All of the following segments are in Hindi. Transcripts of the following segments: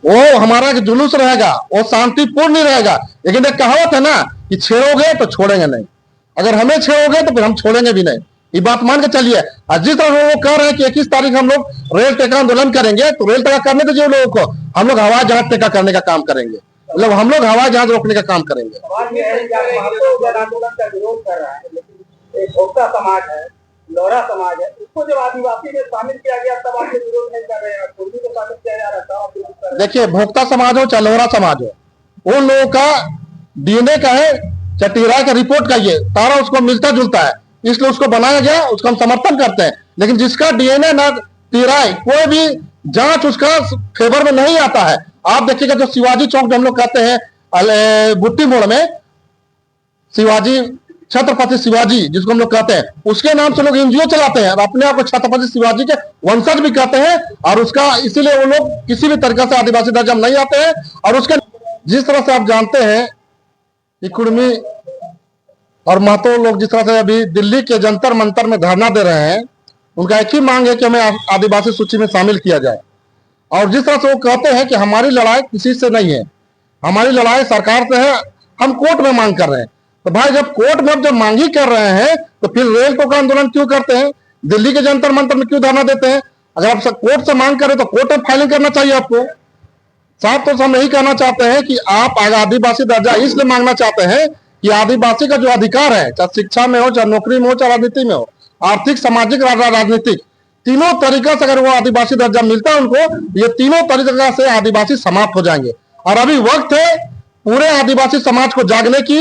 वो हमारा जुलूस रहेगा, वो शांतिपूर्ण नहीं रहेगा। लेकिन एक कहावत है ना कि छेड़ोगे तो छोड़ेंगे नहीं, अगर हमें छेड़ोगे तो फिर हम छोड़ेंगे भी नहीं। ये बात मान के चलिए। और जिस तरह वो कह रहे हैं कि 21 तारीख हम लोग रेल टेका आंदोलन करेंगे, तो रेल टेका करने दीजिए लोगों को, हम लोग हवाई जहाज टेका करने का काम करेंगे, मतलब हम लोग हवाई जहाज रोकने का काम करेंगे। आंदोलन का विरोध कर रहा है, लेकिन एक भोक्ता समाज है, लोहरा समाज है, उसको जब आदिवासी में शामिल किया गया तब आपके विरोध नहीं कर रहे हैं, पूर्वी को शामिल किया जा रहा था। देखिए, भोक्ता समाज हो चाहे लोहरा समाज हो, उन लोगों का डीएनए का है, चटीरा का रिपोर्ट का ये तारा उसको मिलता जुलता है, इसलिए उसको बनाया गया, उसका हम समर्थन करते हैं। लेकिन जिसका डीएनए ना तिराई, कोई भी जांच उसका फेवर में नहीं आता है। आप देखिएगा जो शिवाजी चौक जो हम लोग कहते हैं बुट्टी मोड़ में, शिवाजी छत्रपति शिवाजी जिसको हम लोग कहते हैं, उसके नाम से लोग एनजीओ चलाते हैं और अपने आप को छत्रपति शिवाजी के वंशज भी कहते हैं। और उसका इसीलिए वो लोग किसी भी तरीके से आदिवासी दर्जा में नहीं आते हैं। और उसके जिस तरह से आप जानते हैं कि कुर्मी और महतो लोग जिस तरह से अभी दिल्ली के जंतर मंतर में धरना दे रहे हैं, उनका एक ही मांग है कि हमें आदिवासी सूची में शामिल किया जाए। और जिस तरह से वो कहते हैं कि हमारी लड़ाई किसी से नहीं है, हमारी लड़ाई सरकार से है, हम कोर्ट में मांग कर रहे हैं। तो भाई जब कोर्ट में जब मांग ही कर रहे हैं तो फिर रेल टोका आंदोलन क्यों करते हैं, दिल्ली के जंतर मंतर में क्यों धरना देते हैं? अगर आप कोर्ट से मांग करें तो कोर्ट में फाइलिंग करना चाहिए आपको। साफ तौर से हम यही कहना चाहते हैं कि आप आदिवासी दर्जा इसलिए मांगना चाहते हैं कि आदिवासी का जो अधिकार है, चाहे शिक्षा में हो, चाहे नौकरी में हो, चाहे राजनीति में हो, आर्थिक, सामाजिक, राजनीतिक, तीनों तरीका से अगर वो आदिवासी दर्जा मिलता है उनको, ये तीनों तरीका से आदिवासी समाप्त हो जाएंगे। और अभी वक्त है पूरे आदिवासी समाज को जागने की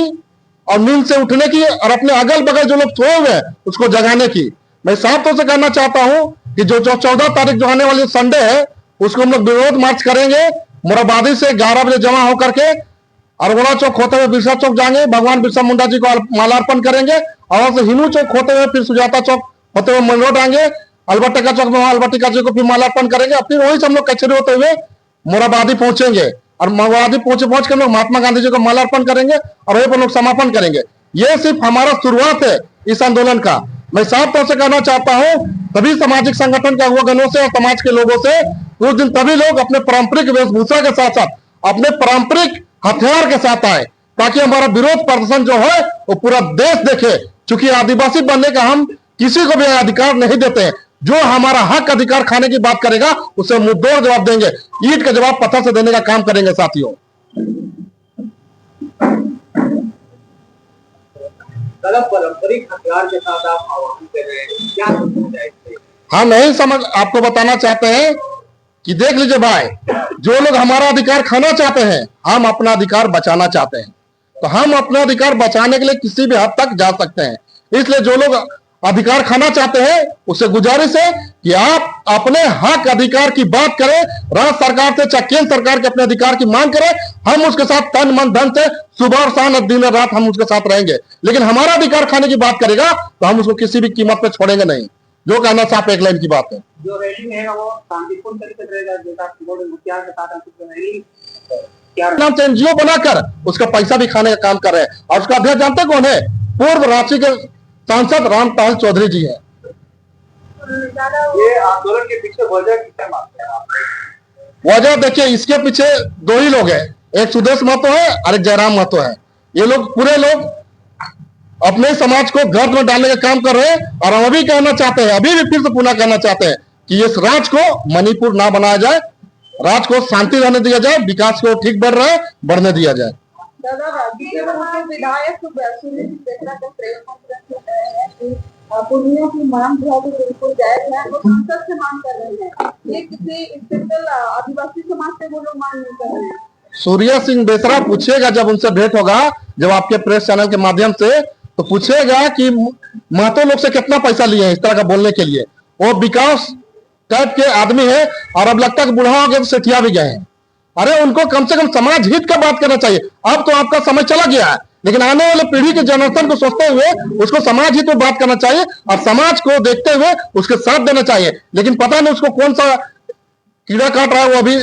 और नींद से उठने की और अपने अगल बगल जो लोग सोए हुए हैं उसको जगाने की। मैं साफ तौर से कहना चाहता हूं कि जो 14 तारीख जो आने वाली संडे है, उसको हम लोग विरोध मार्च करेंगे मोराबादी से 11 बजे जमा होकर के अरगोड़ा चौक होते हुए बिरसा चौक जाएंगे, भगवान बिरसा मुंडा जी को मालार्पण करेंगे। और से हिनू चौक होते हुए फिर सुजाता चौक होते हुए मन रोड आएंगे, अल्बर्टिका चौक में अल्बर्टिका जी को फिर मालार्पण करेंगे। फिर वहीं से हम लोग कचरे होते हुए मोराबादी पहुंचेंगे और मोराबादी पहुंच के हम लोग महात्मा गांधी जी को मालार्पण करेंगे और वहीं पर लोग समापन करेंगे। ये सिर्फ हमारा शुरुआत है इस आंदोलन का। मैं साफ तौर से कहना चाहता हूं सभी सामाजिक संगठन के अगुवागणों से और समाज के लोगों से, उस दिन तभी लोग अपने पारंपरिक वेशभूषा के साथ साथ अपने पारंपरिक हथियार के साथ आए, ताकि हमारा विरोध प्रदर्शन जो है वो पूरा देश देखे। क्योंकि आदिवासी बनने का हम किसी को भी अधिकार नहीं देते हैं। जो हमारा हक अधिकार खाने की बात करेगा उसे मुंहतोड़ जवाब देंगे, ईंट का जवाब पत्थर से देने का काम करेंगे साथियों। पारंपरिक हथियार के साथ आप आह्वान कर रहे हैं, क्या हम यही समझ आपको बताना चाहते हैं कि देख लीजिए भाई, जो लोग हमारा अधिकार खाना चाहते हैं, हम अपना अधिकार बचाना चाहते हैं, तो हम अपना अधिकार बचाने के लिए किसी भी हद तक जा सकते हैं। इसलिए जो लोग अधिकार खाना चाहते हैं उससे गुजारिश है कि आप अपने हक अधिकार की बात करें, राज्य सरकार से चाहे केंद्र सरकार के अपने अधिकार की मांग करें। हम उसके साथ तन मन धन से सुबह और शाम दिन रात हम उसके साथ रहेंगे। लेकिन हमारा अधिकार खाने की बात करेगा तो हम उसको किसी भी कीमत पे छोड़ेंगे नहीं। जो कहना साफ एक लाइन की बात है। जो रैली है वो शांतिपूर्ण तरीके से रहेगा, जैसा मुखिया के साथ नाम से एनजीओ बनाकर उसका पैसा भी खाने का काम कर रहे हैं। और उसका अध्यक्ष जानते कौन है? पूर्व रांची के सांसद रामपाल चौधरी जी हैं। ये आंदोलन के पीछे वजह क्या मानते हैं आप? वजह देखिए, इसके पीछे दो ही लोग हैं, एक सुदेश महतो है और एक जयराम महतो है। ये लोग पूरे लोग अपने समाज को गर्द में डालने का काम कर रहे हैं। और हम अभी कहना चाहते हैं, अभी भी फिर से पुनः कहना चाहते हैं कि इस राज्य को मणिपुर ना बनाया जाए, राज्य को शांति रहने दिया जाए, विकास को ठीक बढ़ रहा है बढ़ने दिया जाए। पूर्णियों की मांग जो है वो बिल्कुल जायज है, वो संसद से मांग कर रहे हैं, ये किसी स्पेशल आदिवासी समाज से वो लोग मांग नहीं कर रहे हैं। सूर्या सिंह बेसरा पूछेगा जब उनसे भेंट होगा, जब आपके प्रेस चैनल के माध्यम से, तो पूछेगा कि महतो लोग से कितना पैसा लिए हैं इस तरह का बोलने के लिए। वो विकास टाइप के आदमी है और अब लगता है कि बुढ़ा हो गए तो सेठिया भी गए हैं। अरे उनको कम से कम समाज हित का बात करना चाहिए। अब तो आपका समय चला गया है, लेकिन आने वाले पीढ़ी के जनरेशन को सोचते हुए उसको समाज हित में बात करना चाहिए और समाज को देखते हुए उसके साथ देना चाहिए। लेकिन पता नहीं उसको कौन सा कीड़ा काट रहा है, वो अभी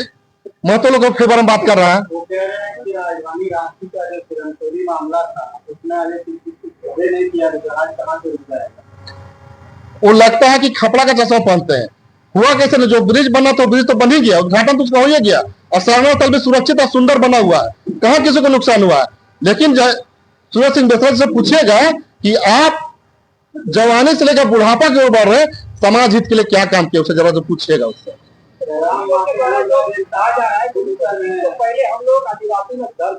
महतो लोगों के फेवर में बात कर रहा है। वो कह रहे हैं कि राजधानी रांची का जो किरणचोरी मामला था उसमें नहीं किया, जहाज कहां से रुक जाएगा। वो लगता है कि खपड़ा का चश्मा पहनते हैं। हुआ कैसे ना, जो ब्रिज बना तो ब्रिज तो बन ही गया, उद्घाटन तो उसका हो ही गया, और शरणा स्थल भी सुरक्षित और सुंदर बना हुआ है, कहाँ किसी को नुकसान हुआ है। लेकिन सूरज सिंह बेसरा से पूछिएगा कि आप जवानी से लेकर बुढ़ापा की ओर बढ़ रहे, समाज हित के लिए क्या काम किया, उसे जरा पूछिएगा उससे। राम के द्वारा जो कहा जा रहा है तो पहले हम लोग आदिवासी में दल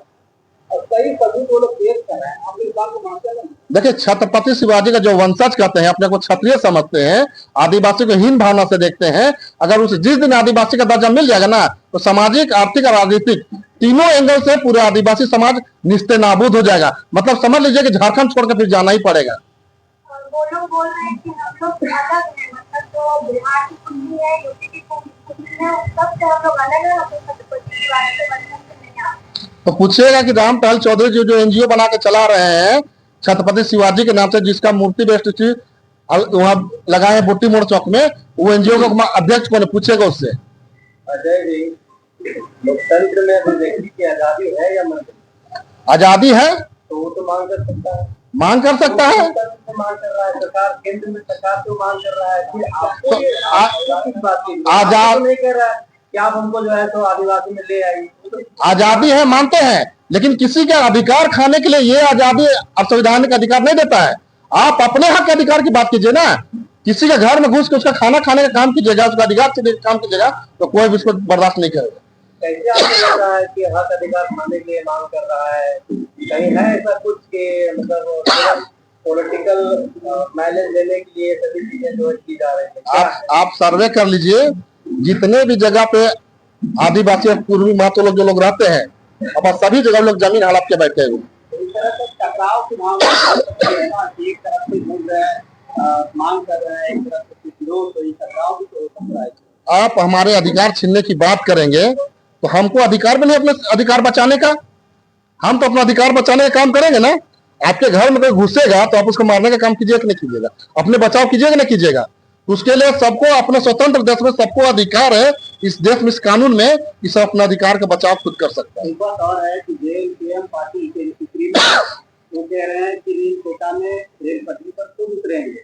और कई सबूत वो लोग पेश कर रहे हैं, आप इस बात को मानते हैं? देखिए, छत्रपति शिवाजी का जो वंशज कहते हैं, अपने को क्षत्रिय समझते हैं, आदिवासी को हीन भावना से देखते हैं, अगर उसे जिस दिन आदिवासी का दर्जा मिल जाएगा ना, तो सामाजिक, आर्थिक और राजनीतिक तीनों एंगल से पूरे आदिवासी समाज निस्ते नाबूद हो जाएगा। मतलब समझ लीजिए कि झारखंड छोड़कर फिर जाना ही पड़ेगा। वो लोग बोल रहे हैं कि हम लोग अलग हैं, मतलब जो बिहार की कुंडी है, यूपी की कुंडी है, उन सब से हम लोग अलग है, हम लोग छत्रपति शिवाजी के वंशज से नहीं आते। तो पूछिएगा कि रामटहल चौधरी जी जो एनजीओ बना के चला रहे हैं छत्रपति शिवाजी के नाम से, जिसका मूर्ति बेस्ट वहां लगाए हैं बुट्टी मोड़ चौक में, वो एनजीओ का अध्यक्ष कौन है, पूछेगा उससे। अजय जी, लोकतंत्र में अभिव्यक्ति की आजादी है या नहीं? आजादी है तो वो तो मांग कर सकता है, मांग कर सकता है। मांग कर रहा है सरकार, केंद्र में सरकार तो मांग कर रहा है, फिर आपको किस बात की आजाद नहीं कर रहा है कि आप हमको जो है तो आदिवासी में ले आइए? आजादी है मानते हैं, लेकिन किसी का अधिकार खाने के लिए ये आजादी संवैधानिक अधिकार नहीं देता है। आप अपने हक के अधिकार की बात कीजिए ना, किसी के घर में घुस के उसका खाना खाने का काम कीजिएगा, उसका अधिकार से काम कीजिएगा, तो कोई भी उसको बर्दाश्त नहीं करेगा। कैसे आपको लग रहा है कि हक अधिकार खाने के लिए मांग कर रहा है? कहीं है ऐसा कुछ कि मतलब पॉलिटिकल माइलेज लेने के लिए सभी चीजें जो की जा रही है? आप सर्वे कर लीजिए, जितने भी जगह पे आदिवासी और पूर्वी महतो लोग जो लोग रहते हैं, अब सभी जगह लोग जमीन हड़प के बैठे हुए। इस तरह से टकराव की भावना, एक तरफ से बोल रहे हैं मांग कर रहे हैं, एक तरफ से विरोध, तो ये टकराव भी तो हो सकता है। आप हमारे अधिकार छीनने की बात करेंगे तो हमको अधिकार भी नहीं अपने अधिकार बचाने का, हम तो अपना अधिकार बचाने का काम करेंगे ना। आपके घर में कोई घुसेगा तो आप उसको मारने का काम कीजिएगा कि नहीं कीजिएगा, अपने बचाव कीजिएगा ना कीजिएगा। उसके लिए सबको अपने स्वतंत्र देश में सबको अधिकार है, इस देश में इस कानून में कि सब अपना अधिकार का बचाव खुद कर सकता है। एक बात और है कि जेएमएम पार्टी के सुप्रीमो वो कह रहे हैं कि रेल कोटा में रेल पटरी पर खुद उतरेंगे,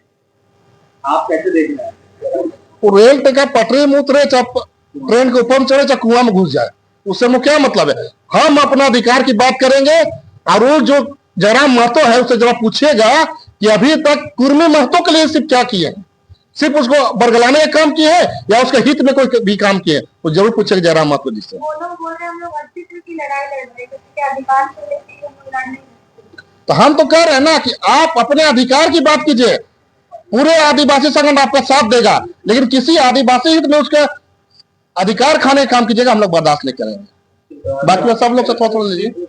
आप कैसे देख रहे हैं? रेल टिका पटरी में उतरे, चाहे ट्रेन के ऊपर चढ़े, चाहे कुआं में घुस जाए, उससे मुझे क्या मतलब है। हम अपना अधिकार की बात करेंगे, और वो जो जयराम महतो है उससे जरा पूछिएगा कि अभी तक कुर्मी महतो के लिए सिर्फ क्या किए, सिर्फ उसको बरगलाने का काम किए हैं या उसके हित में कोई भी काम किए, वो जरूर पूछेगा जयराम महतो जी से। वो लोग बोल रहे हैं हम लोग अस्तित्व की लड़ाई लड़ रहे हैं, किसी के अधिकार को लेकर हम लोग लड़ नहीं। तो हम तो कह रहे हैं ना कि आप अपने अधिकार की बात कीजिए, पूरे आदिवासी संगठन आपका साथ देगा, लेकिन किसी आदिवासी हित में उसका अधिकार खाने का काम कीजिएगा, हम लोग बर्दाश्त नहीं करेंगे। बाकी सब लोग से थोड़ा लीजिए।